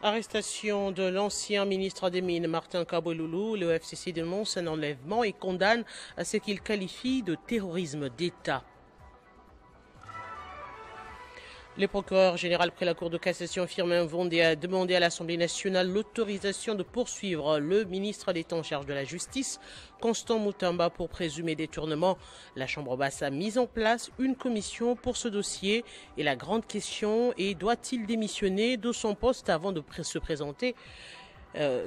Arrestation de l'ancien ministre des Mines, Martin Kabouloulou. Le FCC dénonce un enlèvement et condamne ce qu'il qualifie de terrorisme d'État. Le procureur général près la Cour de cassation, Firmin Vondé, a demandé à l'Assemblée nationale l'autorisation de poursuivre le ministre d'État en charge de la justice, Constant Moutamba, pour présumé détournement. La Chambre basse a mis en place une commission pour ce dossier. Et la grande question est, doit-il démissionner de son poste avant de se présenter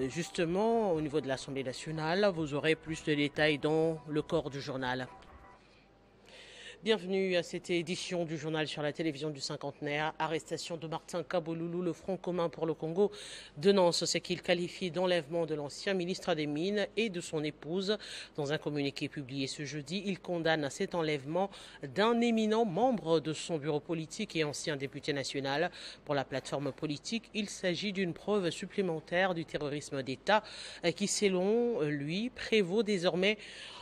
justement au niveau de l'Assemblée nationale? Vous aurez plus de détails dans le corps du journal. Bienvenue à cette édition du journal sur la télévision du cinquantenaire. Arrestation de Martin Kabouloulou. Le Front commun pour le Congo dénonce ce qu'il qualifie d'enlèvement de l'ancien ministre des Mines et de son épouse. Dans un communiqué publié ce jeudi, il condamne cet enlèvement d'un éminent membre de son bureau politique et ancien député national. Pour la plateforme politique, il s'agit d'une preuve supplémentaire du terrorisme d'État qui, selon lui, prévaut désormais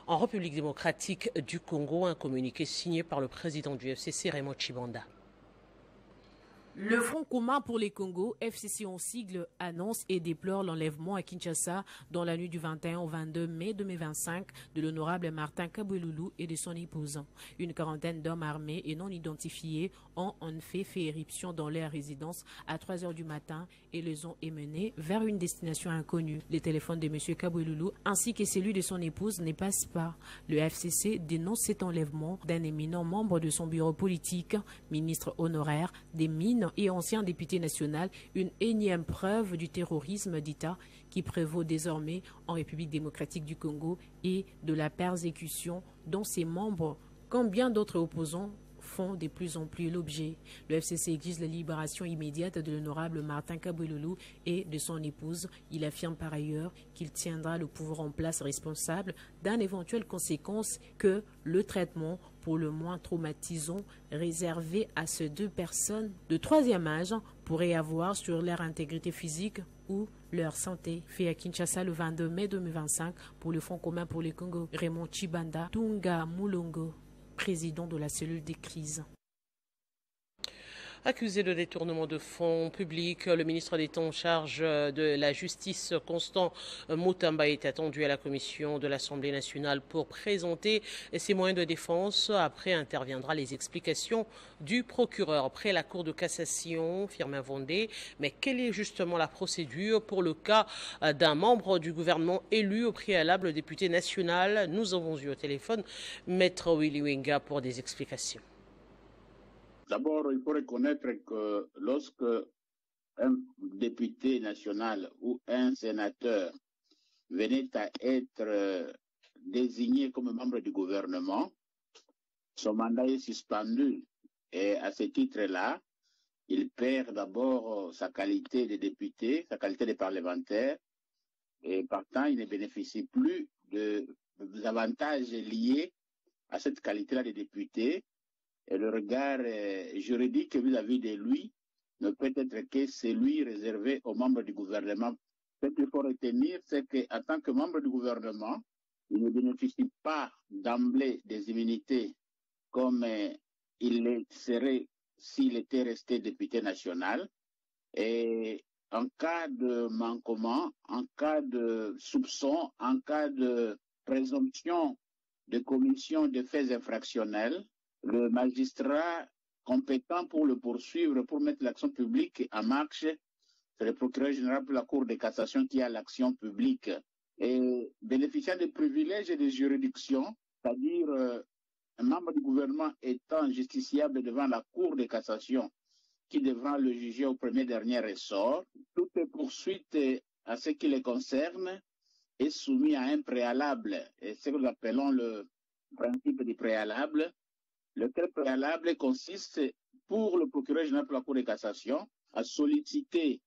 en République démocratique du Congo. Un communiqué signé par le président du FCC, Raymond Tshibanda. Le Front commun pour les Congo, FCC en sigle, annonce et déplore l'enlèvement à Kinshasa dans la nuit du 21 au 22 mai 2025 de l'honorable Martin Kabouloulou et de son épouse. Une quarantaine d'hommes armés et non identifiés ont en fait éruption dans leur résidence à 3 h du matin et les ont émenés vers une destination inconnue. Les téléphones de M. Kabouloulou ainsi que celui de son épouse ne passent pas. Le FCC dénonce cet enlèvement d'un éminent membre de son bureau politique, ministre honoraire des Mines et ancien député national, une énième preuve du terrorisme d'État qui prévaut désormais en République démocratique du Congo et de la persécution dont ses membres, comme bien d'autres opposants, font de plus en plus l'objet. Le FCC exige la libération immédiate de l'honorable Martin Kabouloulou et de son épouse. Il affirme par ailleurs qu'il tiendra le pouvoir en place responsable d'une éventuelle conséquence que le traitement pour le moins traumatisant réservé à ces deux personnes de troisième âge pourrait avoir sur leur intégrité physique ou leur santé. Fait à Kinshasa le 22 mai 2025 pour le Front commun pour le Congo, Raymond Tshibanda, Tunga Mulongo, président de la cellule des crises. Accusé de détournement de fonds publics, le ministre d'État en charge de la justice, Constant Moutamba, est attendu à la commission de l'Assemblée nationale pour présenter ses moyens de défense. Après interviendra les explications du procureur près la Cour de cassation, Firmin Vondé. Mais quelle est justement la procédure pour le cas d'un membre du gouvernement élu au préalable député national? Nous avons eu au téléphone Maître Willy Wenga pour des explications. D'abord, il faut reconnaître que lorsque un député national ou un sénateur venait à être désigné comme membre du gouvernement, son mandat est suspendu. Et à ce titre-là, il perd d'abord sa qualité de député, sa qualité de parlementaire, et partant, il ne bénéficie plus des avantages liés à cette qualité-là de député. Et le regard juridique vis-à-vis de lui ne peut être que celui réservé aux membres du gouvernement. Ce qu'il faut retenir, c'est qu'en tant que membre du gouvernement, il ne bénéficie pas d'emblée des immunités comme il le serait s'il était resté député national. Et en cas de manquement, en cas de soupçon, en cas de présomption de commission de faits infractionnels, le magistrat compétent pour le poursuivre, pour mettre l'action publique en marche, c'est le procureur général pour la Cour de cassation qui a l'action publique. Et bénéficiant des privilèges et des juridictions, c'est-à-dire un membre du gouvernement étant justiciable devant la Cour de cassation, qui devra le juger au premier dernier ressort, toute poursuite à ce qui les concerne est soumise à un préalable, et ce que nous appelons le principe du préalable. Le préalable consiste pour le procureur général de la Cour de cassation à solliciter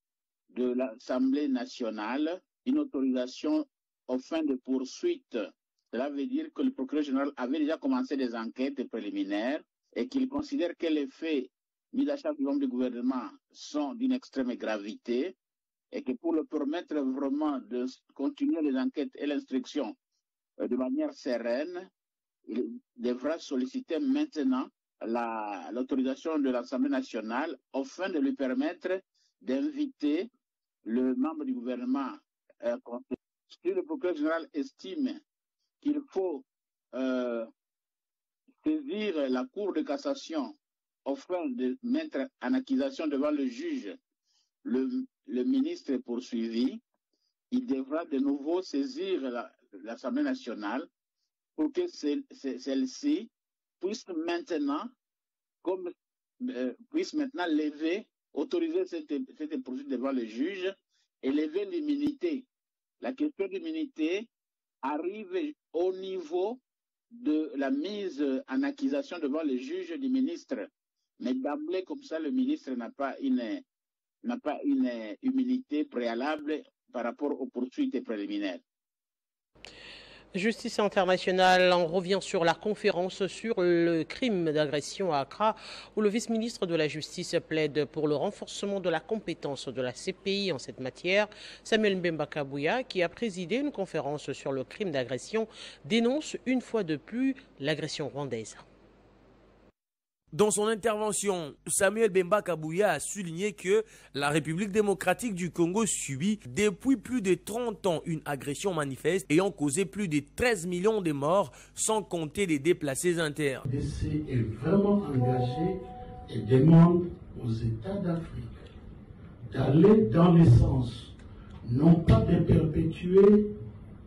de l'Assemblée nationale une autorisation aux fins de poursuite. Cela veut dire que le procureur général avait déjà commencé des enquêtes préliminaires et qu'il considère que les faits mis à charge du membre du gouvernement sont d'une extrême gravité et que pour le permettre vraiment de continuer les enquêtes et l'instruction de manière sereine, il devra solliciter maintenant l'autorisation de l'Assemblée nationale afin de lui permettre d'inviter le membre du gouvernement. Si le procureur général estime qu'il faut saisir la Cour de cassation afin de mettre en accusation devant le juge le ministre poursuivi, il devra de nouveau saisir l'Assemblée nationale pour que celle-ci puisse maintenant autoriser cette poursuite devant le juge et lever l'immunité. La question d'immunité arrive au niveau de la mise en accusation devant le juge du ministre. Mais d'emblée, comme ça, le ministre n'a pas une immunité préalable par rapport aux poursuites préliminaires. Justice internationale, on revient sur la conférence sur le crime d'agression à Accra, où le vice-ministre de la Justice plaide pour le renforcement de la compétence de la CPI en cette matière. Samuel Mbemba Kabouya, qui a présidé une conférence sur le crime d'agression, dénonce une fois de plus l'agression rwandaise. Dans son intervention, Samuel Mbemba Kabouya a souligné que la République démocratique du Congo subit depuis plus de 30 ans une agression manifeste ayant causé plus de 13 millions de morts, sans compter les déplacés internes. Le RDC est vraiment engagé et demande aux États d'Afrique d'aller dans le sens, non pas de perpétuer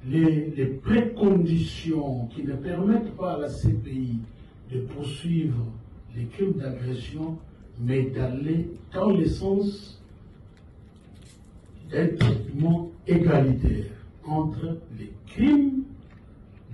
les préconditions qui ne permettent pas à la CPI de poursuivre les crimes d'agression, mais d'aller dans le sens d'un traitement égalitaire entre les crimes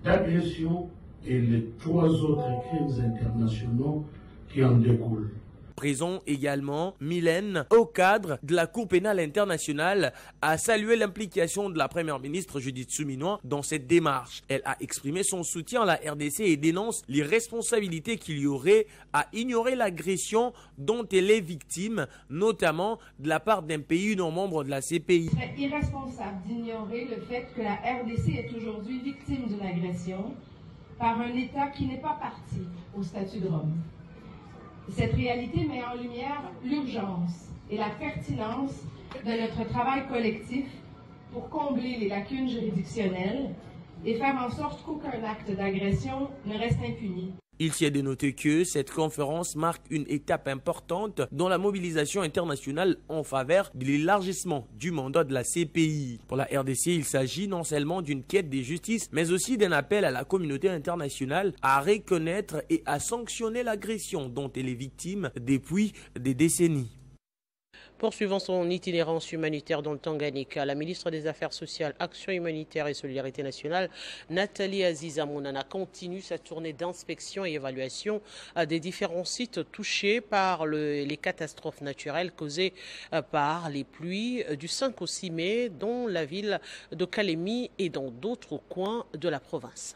d'agression et les 3 autres crimes internationaux qui en découlent. Présent également, Mylène, au cadre de la Cour pénale internationale, a salué l'implication de la première ministre Judith Suminwa dans cette démarche. Elle a exprimé son soutien à la RDC et dénonce l'irresponsabilité qu'il y aurait à ignorer l'agression dont elle est victime, notamment de la part d'un pays non membre de la CPI. Il serait irresponsable d'ignorer le fait que la RDC est aujourd'hui victime d'une agression par un État qui n'est pas parti au statut de Rome. Cette réalité met en lumière l'urgence et la pertinence de notre travail collectif pour combler les lacunes juridictionnelles et faire en sorte qu'aucun acte d'agression ne reste impuni. Il s'y est de noter que cette conférence marque une étape importante dans la mobilisation internationale en faveur de l'élargissement du mandat de la CPI. Pour la RDC, il s'agit non seulement d'une quête de justice, mais aussi d'un appel à la communauté internationale à reconnaître et à sanctionner l'agression dont elle est victime depuis des décennies. Poursuivant son itinérance humanitaire dans le Tanganyika, la ministre des Affaires sociales, Action humanitaire et solidarité nationale, Nathalie Aziza Mounana, continue sa tournée d'inspection et évaluation des différents sites touchés par les catastrophes naturelles causées par les pluies du 5 au 6 mai, dont la ville de Kalemi et dans d'autres coins de la province.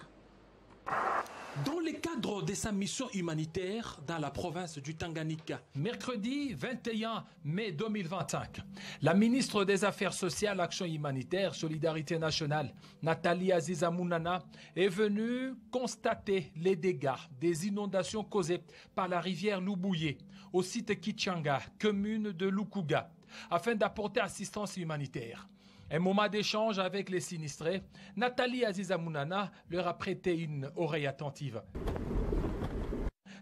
Dans le cadre de sa mission humanitaire dans la province du Tanganyika, mercredi 21 mai 2025, la ministre des Affaires sociales, Action humanitaire, Solidarité nationale, Nathalie Aziza Mounana, est venue constater les dégâts des inondations causées par la rivière Lubuye au site Kichanga, commune de Lukuga, afin d'apporter assistance humanitaire. Un moment d'échange avec les sinistrés, Nathalie Aziza Mounana leur a prêté une oreille attentive.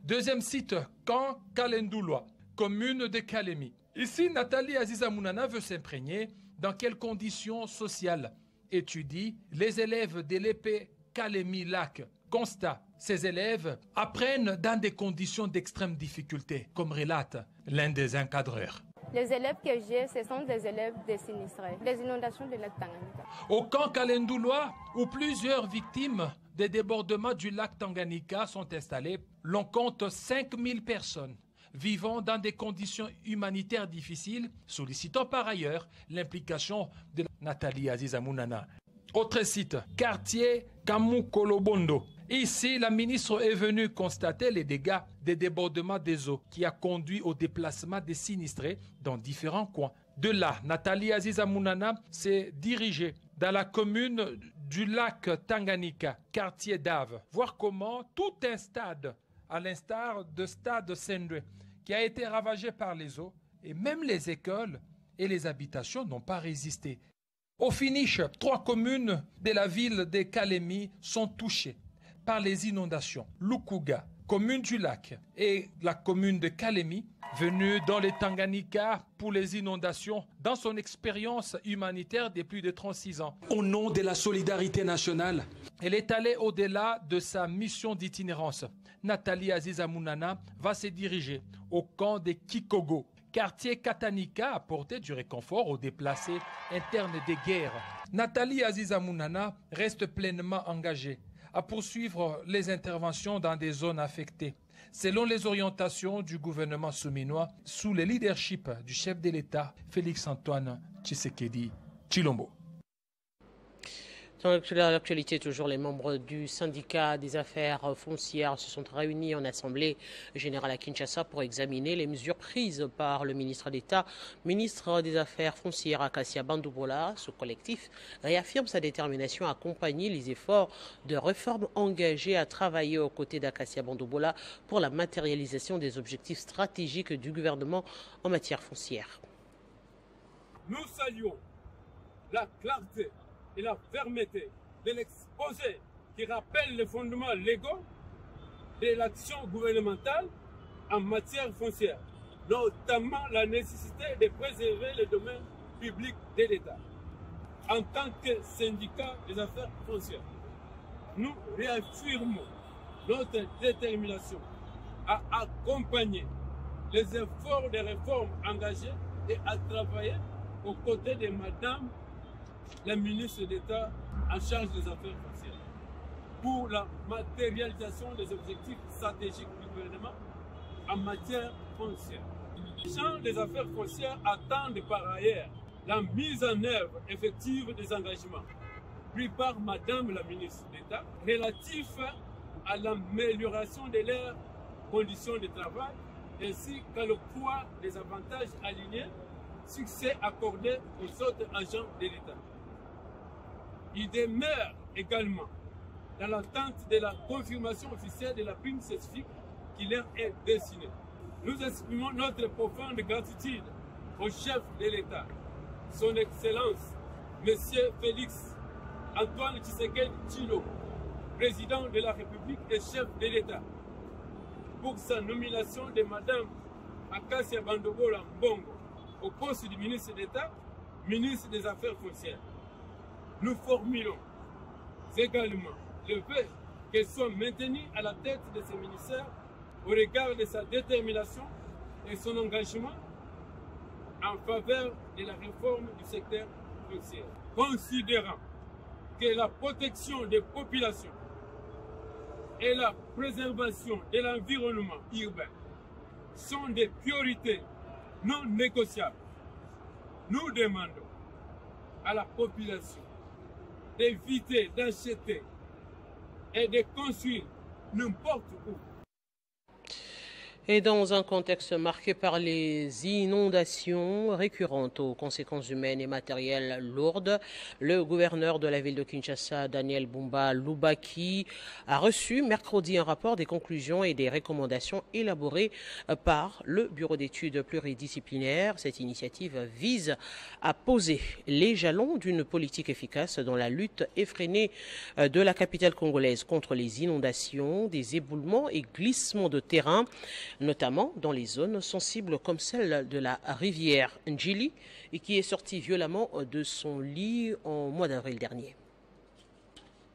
Deuxième site, Camp Kalendouloa, commune de Kalemi. Ici, Nathalie Aziza Mounana veut s'imprégner dans quelles conditions sociales étudient les élèves de l'épée Kalemi-Lac. Constat, ces élèves apprennent dans des conditions d'extrême difficulté, comme relate l'un des encadreurs. Les élèves que j'ai, ce sont des élèves des sinistrés, des inondations de lac Tanganyika. Au camp Kalendouloa, où plusieurs victimes des débordements du lac Tanganyika sont installées, l'on compte 5000 personnes vivant dans des conditions humanitaires difficiles, sollicitant par ailleurs l'implication de Nathalie Aziza Mounana. Autre site, quartier Kamukolobondo. Ici, la ministre est venue constater les dégâts des débordements des eaux qui a conduit au déplacement des sinistrés dans différents coins. De là, Nathalie Aziza Mounana s'est dirigée dans la commune du lac Tanganyika, quartier d'Ave, voir comment tout un stade à l'instar de Stade Sendwe, qui a été ravagé par les eaux, et même les écoles et les habitations n'ont pas résisté. Au finish, 3 communes de la ville de Kalemi sont touchées par les inondations. Lukuga, commune du lac, et la commune de Kalemi, venue dans le Tanganyika pour les inondations dans son expérience humanitaire de plus de 36 ans. Au nom de la solidarité nationale, elle est allée au-delà de sa mission d'itinérance. Nathalie Aziza Mounana va se diriger au camp de Kikogo, quartier Katanika, a apporté du réconfort aux déplacés internes des guerres. Nathalie Aziza Mounana reste pleinement engagée à poursuivre les interventions dans des zones affectées, selon les orientations du gouvernement souminois, sous le leadership du chef de l'État, Félix-Antoine Tshisekedi Tshilombo. Dans l'actualité, toujours les membres du syndicat des affaires foncières se sont réunis en assemblée générale à Kinshasa pour examiner les mesures prises par le ministre d'État, ministre des Affaires foncières Akassia Bandoubola. Ce collectif réaffirme sa détermination à accompagner les efforts de réforme engagés à travailler aux côtés d'Akassia Bandoubola pour la matérialisation des objectifs stratégiques du gouvernement en matière foncière. Nous saluons la clarté et la fermeté de l'exposé qui rappelle les fondements légaux de l'action gouvernementale en matière foncière, notamment la nécessité de préserver le domaine public de l'État. En tant que syndicat des affaires foncières, nous réaffirmons notre détermination à accompagner les efforts de réforme engagés et à travailler aux côtés de Madame la ministre d'État en charge des affaires foncières pour la matérialisation des objectifs stratégiques du gouvernement en matière foncière. Les gens des affaires foncières attendent par ailleurs la mise en œuvre effective des engagements pris par Madame la ministre d'État relatifs à l'amélioration de leurs conditions de travail ainsi qu'à l'octroi des avantages alignés succès accordés aux autres agents de l'État. Il demeure également dans l'attente de la confirmation officielle de la prime spécifique qui leur est destinée. Nous exprimons notre profonde gratitude au chef de l'État, son Excellence, M. Félix Antoine Tshisekedi Tshilombo, président de la République et chef de l'État, pour sa nomination de Mme Akassia Bandoubola Mbongo au poste du ministre d'État, ministre des Affaires foncières. Nous formulons également le vœu qu'elle soit maintenue à la tête de ce ministère au regard de sa détermination et son engagement en faveur de la réforme du secteur foncier. Considérant que la protection des populations et la préservation de l'environnement urbain sont des priorités non négociables, nous demandons à la population d'éviter d'acheter et de construire n'importe où. Et dans un contexte marqué par les inondations récurrentes aux conséquences humaines et matérielles lourdes, le gouverneur de la ville de Kinshasa, Daniel Bumba Lubaki, a reçu mercredi un rapport des conclusions et des recommandations élaborées par le Bureau d'études pluridisciplinaires. Cette initiative vise à poser les jalons d'une politique efficace dans la lutte effrénée de la capitale congolaise contre les inondations, des éboulements et glissements de terrain, notamment dans les zones sensibles comme celle de la rivière Njili, et qui est sortie violemment de son lit en mois d'avril dernier.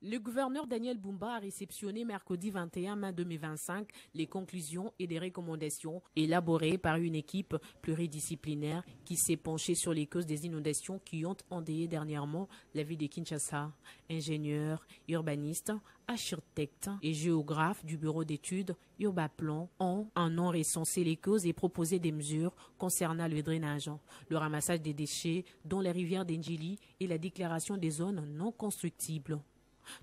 Le gouverneur Daniel Bumba a réceptionné mercredi 21 mai 2025 les conclusions et des recommandations élaborées par une équipe pluridisciplinaire qui s'est penchée sur les causes des inondations qui ont endeuillé dernièrement la ville de Kinshasa. Ingénieurs, urbanistes, architectes et géographes du bureau d'études Urbaplan ont un an recensé les causes et proposé des mesures concernant le drainage, le ramassage des déchets dans la rivière d'Njili et la déclaration des zones non constructibles.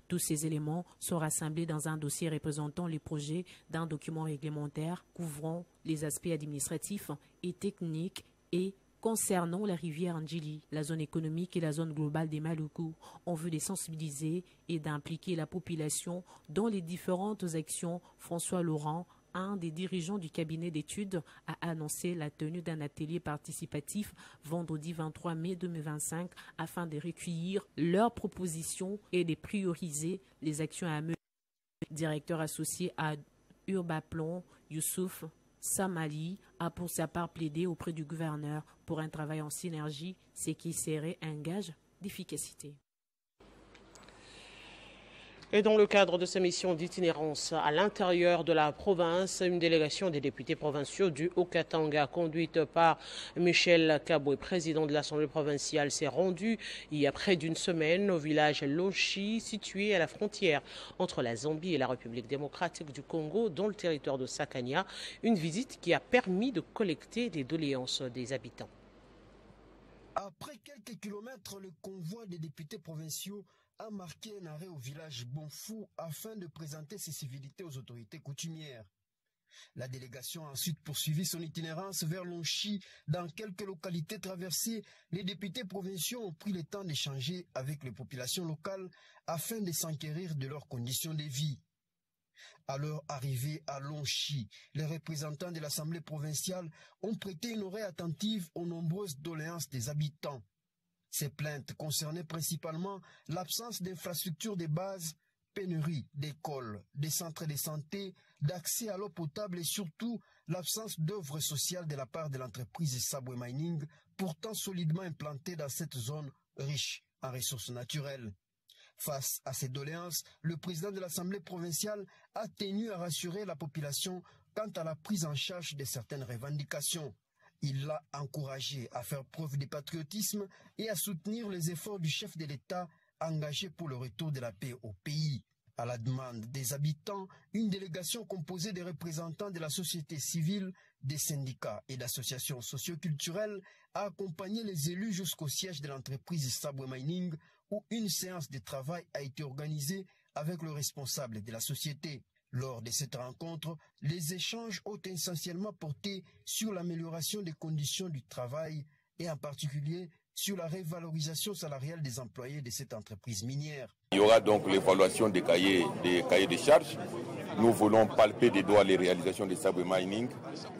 Tous ces éléments sont rassemblés dans un dossier représentant les projets d'un document réglementaire couvrant les aspects administratifs et techniques et concernant la rivière Njili, la zone économique et la zone globale des Maluku. On veut les sensibiliser et d'impliquer la population dans les différentes actions. François Laurent, un des dirigeants du cabinet d'études a annoncé la tenue d'un atelier participatif vendredi 23 mai 2025 afin de recueillir leurs propositions et de prioriser les actions à mener. Directeur associé à Urbaplon, Youssouf Samali a pour sa part plaidé auprès du gouverneur pour un travail en synergie, ce qui serait un gage d'efficacité. Et dans le cadre de sa mission d'itinérance à l'intérieur de la province, une délégation des députés provinciaux du Haut-Katanga, conduite par Michel Kaboué, président de l'Assemblée provinciale, s'est rendue il y a près d'une semaine au village Lonchi, situé à la frontière entre la Zambie et la République démocratique du Congo, dans le territoire de Sakania. Une visite qui a permis de collecter des doléances des habitants. Après quelques kilomètres, le convoi des députés provinciaux a marqué un arrêt au village Bonfou afin de présenter ses civilités aux autorités coutumières. La délégation a ensuite poursuivi son itinérance vers Lonchi. Dans quelques localités traversées, les députés provinciaux ont pris le temps d'échanger avec les populations locales afin de s'enquérir de leurs conditions de vie. À leur arrivée à Lonchi, les représentants de l'Assemblée provinciale ont prêté une oreille attentive aux nombreuses doléances des habitants. Ces plaintes concernaient principalement l'absence d'infrastructures de base, pénurie d'écoles, des centres de santé, d'accès à l'eau potable et surtout l'absence d'œuvres sociales de la part de l'entreprise Sabwe Mining, pourtant solidement implantée dans cette zone riche en ressources naturelles. Face à ces doléances, le président de l'Assemblée provinciale a tenu à rassurer la population quant à la prise en charge de certaines revendications. Il l'a encouragé à faire preuve de patriotisme et à soutenir les efforts du chef de l'État engagé pour le retour de la paix au pays. À la demande des habitants, une délégation composée des représentants de la société civile, des syndicats et d'associations socioculturelles a accompagné les élus jusqu'au siège de l'entreprise Sabwe Mining où une séance de travail a été organisée avec le responsable de la société. Lors de cette rencontre, les échanges ont essentiellement porté sur l'amélioration des conditions du travail et en particulier sur la révalorisation salariale des employés de cette entreprise minière. Il y aura donc l'évaluation des cahiers de charges. Nous voulons palper des doigts les réalisations de Sabwe Mining.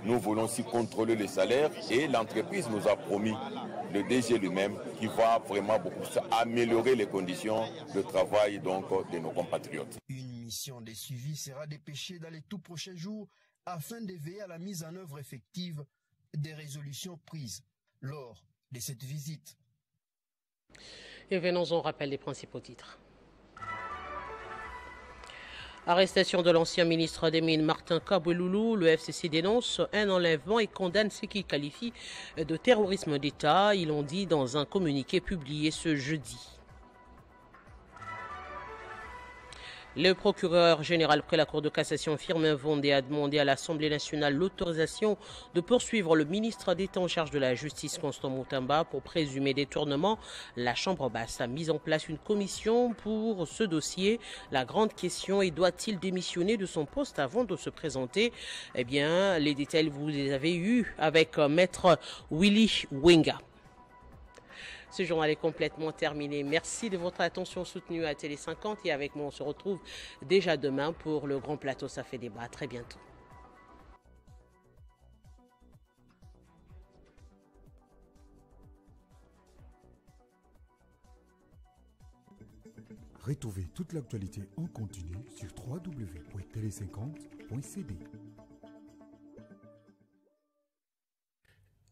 Nous voulons aussi contrôler les salaires et l'entreprise nous a promis, le DG lui-même, qui va vraiment beaucoup améliorer les conditions de travail donc, de nos compatriotes. Une mission de suivi sera dépêchée dans les tout prochains jours afin de veiller à la mise en œuvre effective des résolutions prises lors de cette visite. Et venons-en au rappel des principaux titres. Arrestation de l'ancien ministre des Mines Martin Kaboué-Loulou, le FCC dénonce un enlèvement et condamne ce qu'il qualifie de terrorisme d'État. Ils l'ont dit dans un communiqué publié ce jeudi. Le procureur général près la Cour de cassation, Firmin Vondé, a demandé à l'Assemblée nationale l'autorisation de poursuivre le ministre d'État en charge de la Justice, Constant Moutamba, pour présumé détournement. La Chambre basse a mis en place une commission pour ce dossier. La grande question est, doit-il démissionner de son poste avant de se présenter? Eh bien, les détails, vous les avez eus avec Maître Willy Wenga. Ce journal est complètement terminé. Merci de votre attention soutenue à Télé 50 et avec moi on se retrouve déjà demain pour le grand plateau Ça fait débat. À très bientôt. Retrouvez toute l'actualité en continu sur www.tele50.cd.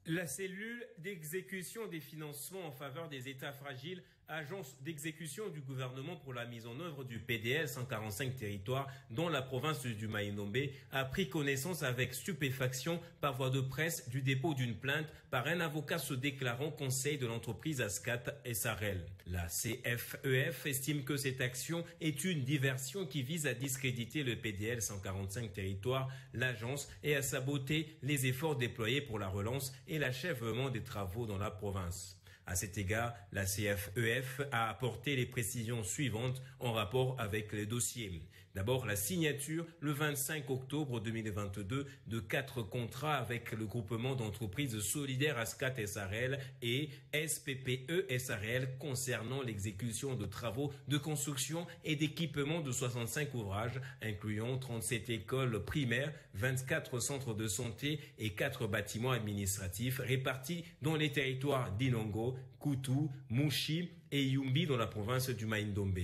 La cellule d'exécution des financements en faveur des États fragiles, agence d'exécution du gouvernement pour la mise en œuvre du PDL 145 territoires dans la province du Maïnombe, a pris connaissance avec stupéfaction par voie de presse du dépôt d'une plainte par un avocat se déclarant conseil de l'entreprise Ascat SRL. La CFEF estime que cette action est une diversion qui vise à discréditer le PDL 145 territoires, l'agence, et à saboter les efforts déployés pour la relance et l'achèvement des travaux dans la province. À cet égard, la CFEF a apporté les précisions suivantes en rapport avec les dossiers. D'abord, la signature le 25 octobre 2022 de 4 contrats avec le groupement d'entreprises solidaires ASCAT SARL et SPPE SARL concernant l'exécution de travaux de construction et d'équipement de 65 ouvrages, incluant 37 écoles primaires, 24 centres de santé et 4 bâtiments administratifs répartis dans les territoires d'Inongo, Kutu, Mouchi et Yumbi dans la province du Maïndombe.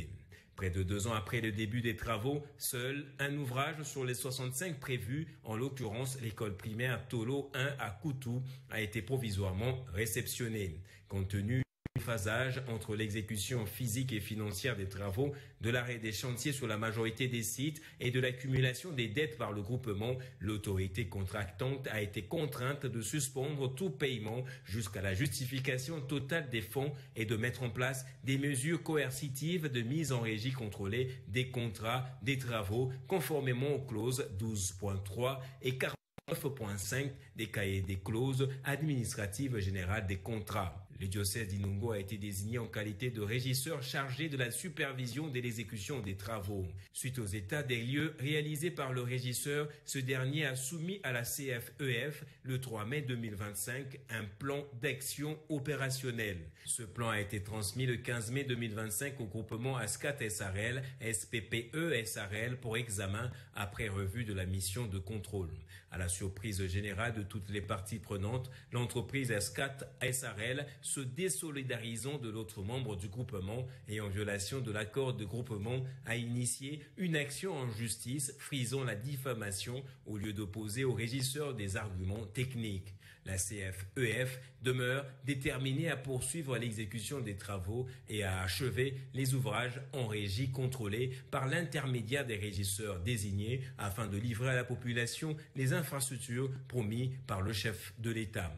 Près de 2 ans après le début des travaux, seul un ouvrage sur les 65 prévus, en l'occurrence l'école primaire Tolo 1 à Kutu, a été provisoirement réceptionné. Compte tenu du phasage entre l'exécution physique et financière des travaux, de l'arrêt des chantiers sur la majorité des sites et de l'accumulation des dettes par le groupement, l'autorité contractante a été contrainte de suspendre tout paiement jusqu'à la justification totale des fonds et de mettre en place des mesures coercitives de mise en régie contrôlée des contrats des travaux conformément aux clauses 12.3 et 49.5 des cahiers des clauses administratives générales des contrats. Le diocèse d'Inongo a été désigné en qualité de régisseur chargé de la supervision de l'exécution des travaux. Suite aux états des lieux réalisés par le régisseur, ce dernier a soumis à la CFEF le 3 mai 2025 un plan d'action opérationnel. Ce plan a été transmis le 15 mai 2025 au groupement ASCAT SARL, SPPE SARL pour examen après revue de la mission de contrôle. À la surprise générale de toutes les parties prenantes, l'entreprise ASCAT SARL, se désolidarisant de l'autre membre du groupement et en violation de l'accord de groupement, a initié une action en justice frisant la diffamation au lieu d'opposer au régisseur des arguments techniques. La CFEF demeure déterminée à poursuivre l'exécution des travaux et à achever les ouvrages en régie contrôlée par l'intermédiaire des régisseurs désignés afin de livrer à la population les infrastructures promises par le chef de l'État.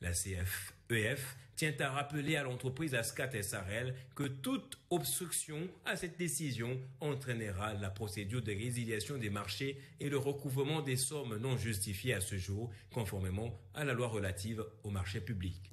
La CFEF tient à rappeler à l'entreprise ASCAT SARL que toute obstruction à cette décision entraînera la procédure de résiliation des marchés et le recouvrement des sommes non justifiées à ce jour, conformément à la loi relative aux marchés publics.